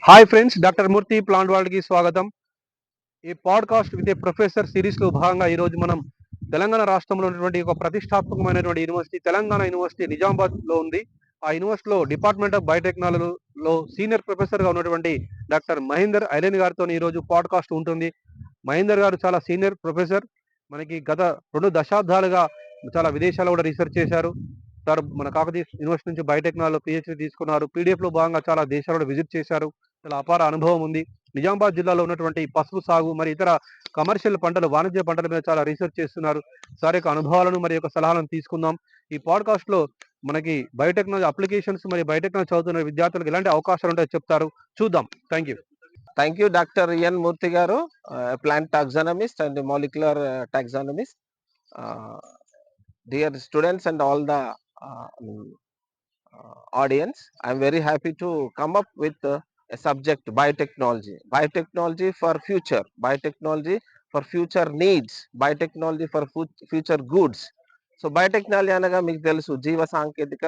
Hi friends, doctor మూర్తి plant world కి స్వాగతం. ఈ podcast with a professor series లో భాగంగా ఈ రోజు మనం తెలంగాణ రాష్ట్రంలో ఉన్నటువంటి ఒక ప్రతిష్టాత్మకమైనటువంటి యూనివర్సిటీ తెలంగాణ యూనివర్సిటీ నిజామాబాద్ లో ఉంది. ఆ యూనివర్సిటీలో డిపార్ట్మెంట్ ఆఫ్ బయోటెక్నాలజీలో సీనియర్ ప్రొఫెసర్ గా ఉన్నటువంటి డాక్టర్ మహేందర్ ఐలెన్ గారితో ఈ రోజు పాడ్కాస్ట్ ఉంటుంది. మహేందర్ గారు చాలా సీనియర్ ప్రొఫెసర్. మనకి గత 2 దశాబ్దాలుగా చాలా విదేశాల్లో కూడా రీసెర్చ్ చేశారు. సార్ మన కాకతీయ యూనివర్సిటీ నుంచి బయోటెక్నాలజీలో పిహెచ్డి తీసుకున్నారు. పీడిఎఫ్ లో భాగంగా చాలా దేశాలలో విజిట్ చేశారు. చాలా అపార అనుభవం ఉంది. నిజామాబాద్ జిల్లాలో ఉన్నటువంటి పసుపు సాగు మరి ఇతర కమర్షియల్ పంటలు, వాణిజ్య పంటల మీద చాలా రీసెర్చ్ చేస్తున్నారు. సార్ యొక్క అనుభవాలను మరి యొక్క సలహాలను తీసుకుందాం. ఈ పాడ్కాస్ట్ లో మనకి బయోటెక్నాలజీ అప్లికేషన్స్ మరి బయోటెక్నాలజీ చదువుతున్న విద్యార్థులకు ఎలాంటి అవకాశాలు ఉంటాయో చెప్తారు. చూద్దాం. Thank you. Thank you, Dr. Ian Murthy garu, a plant taxonomist and a molecular taxonomist. Uh, Dear students and all the audience, I am very happy to come up with a subject biotechnology. Biotechnology for future, biotechnology for future needs, biotechnology for future goods. So biotechnology అనగా మీకు తెలుసు జీవ సాంకేతిక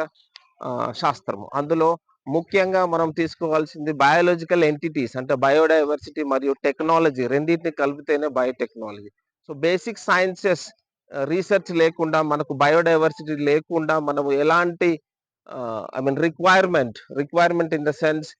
శాస్త్రము. అందులో ముఖ్యంగా మనం తీసుకోవాల్సింది బయాలజికల్ ఎంటిటీస్ అంటే బయోడైవర్సిటీ మరియు టెక్నాలజీ రెండింటిని కలిపితేనే biotechnology. So basic sciences research లేకుండా మనకు బయోడైవర్సిటీ లేకుండా మనము ఎలాంటి రిక్వైర్మెంట్ ఇన్ ద సెన్స్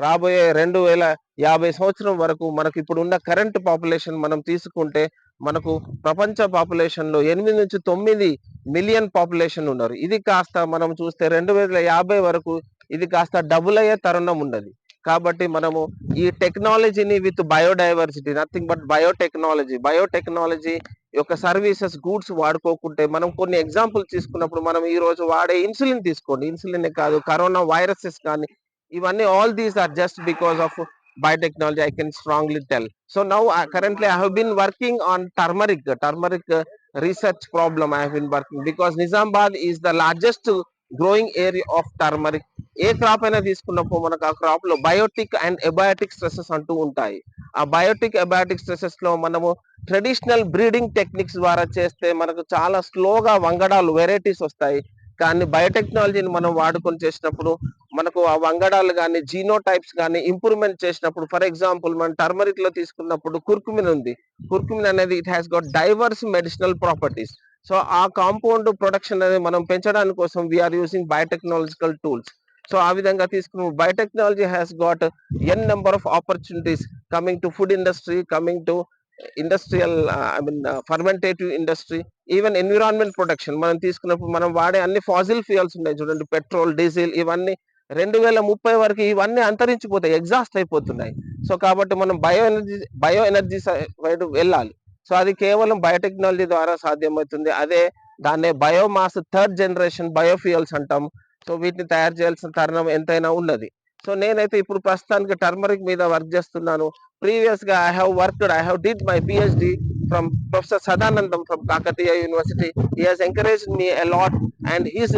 రాబోయే 2050 సంవత్సరం వరకు మనకు ఇప్పుడున్న కరెంట్ పాపులేషన్ మనం తీసుకుంటే మనకు ప్రపంచ పాపులేషన్ లో 8 నుంచి 9 మిలియన్ పాపులేషన్ ఉన్నారు. ఇది కాస్త మనం చూస్తే 2050 వరకు ఇది కాస్త డబుల్ అయ్యే తరుణం ఉన్నది. కాబట్టి మనము ఈ టెక్నాలజీని with biodiversity nothing but biotechnology యొక్క సర్వీసెస్ గూడ్స్ వాడుకోకుంటే మనం కొన్ని ఎగ్జాంపుల్ తీసుకున్నప్పుడు మనం ఈ రోజు వాడే ఇన్సులిన్ తీసుకోండి, ఇన్సులిన్ కాదు కరోనా వైరసెస్ కానీ ఇవన్నీ all these are just because of biotechnology, I can strongly tell. So now currently I have been working on turmeric research problem. I have been working because Nizamabad is the largest growing area of turmeric. A crop అయినా తీసుకున్నప్పుడు మనకు ఆ crop లో Biotique and ఎబయాటిక్ stresses అంటూ ఉంటాయి. ఆ Biotique ఎబయాటిక్ stresses లో మనము ట్రెడిషనల్ బ్రీడింగ్ టెక్నిక్స్ ద్వారా చేస్తే మనకు చాలా స్లోగా వంగడాలు వెరైటీస్ వస్తాయి. కానీ బయోటెక్నాలజీని మనం వాడుకొని చేసినప్పుడు మనకు ఆ వంగడాలు కానీ జీనోటైప్స్ కానీ ఇంప్రూవ్మెంట్ చేసినప్పుడు, ఫర్ ఎగ్జాంపుల్ మనం టర్మరిక్ లో తీసుకున్నప్పుడు కుర్కుమిన్ ఉంది. కుర్కుమిన్ అనేది it has got diverse medicinal properties. So ఆ కాంపౌండ్ ప్రొడక్షన్ అనేది మనం పెంచడానికి కోసం we are using biotechnological tools. So ఆ విధంగా తీసుకున్న biotechnology has got an number of opportunities coming to food industry, coming to industrial fermentative industry, even environment protection. మనం తీసుకున్నప్పుడు మనం వాడే అన్ని ఫాజిల్ ఫ్యూయల్స్ ఉన్నాయి చూడండి, పెట్రోల్, డీజిల్, ఇవన్నీ 2030 వరకు ఇవన్నీ అంతరించిపోతాయి, ఎగ్జాస్ట్ అయిపోతున్నాయి. సో కాబట్టి మనం బయో ఎనర్జీ వైపు వెళ్ళాలి. సో అది కేవలం బయోటెక్నాలజీ ద్వారా సాధ్యమవుతుంది. దాన్నే బయోమాస్ థర్డ్ జనరేషన్ బయోఫ్యూయల్స్ అంటాం. సో వీటిని తయారు చేయాల్సిన తరుణం ఎంతైనా ఉన్నది. సో నేనైతే ఇప్పుడు ప్రస్తుతానికి టర్మరిక్ మీద వర్క్ చేస్తున్నాను. ప్రీవియస్ గా I have did my PhD from Professor Sadanandam from Kakatiya University. He has encouraged me a lot and his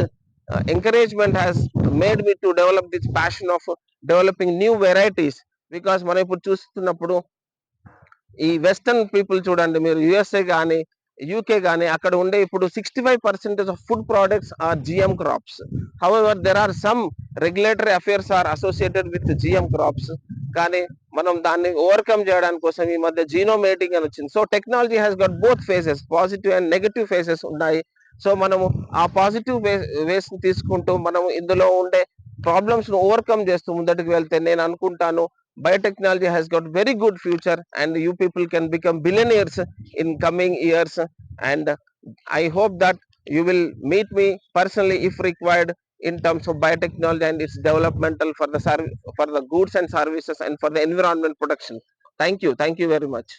encouragement has made me to develop this passion of developing new varieties. Because మనం ఇప్పుడు చూస్తున్నప్పుడు ఈ western people చూడండి, మీరు USA కానీ UK కానీ అక్కడ ఉండే ఇప్పుడు 65% of food products are GM crops. However there are some regulatory affairs are associated with GM crops. కానీ మనం దాన్ని ఓవర్కమ్ చేయడానికి కోసం ఈ మధ్య జీనోమేటింగ్ అని వచ్చింది. So technology has gut both faces, positive and negative faces ఉన్నాయి. సో మనము ఆ పాజిటివ్ వేస్ ని తీసుకుంటూ మనము ఇందులో ఉండే ప్రాబ్లమ్స్ ను ఓవర్కమ్ చేస్తూ ముందటికి వెళ్తే నేను అనుకుంటాను biotechnology has got very good future and you people can become billionaires in coming years. And I hope that you will meet me personally if required in terms of biotechnology and its developmental for the goods and services and for the environment protection. Thank you very much.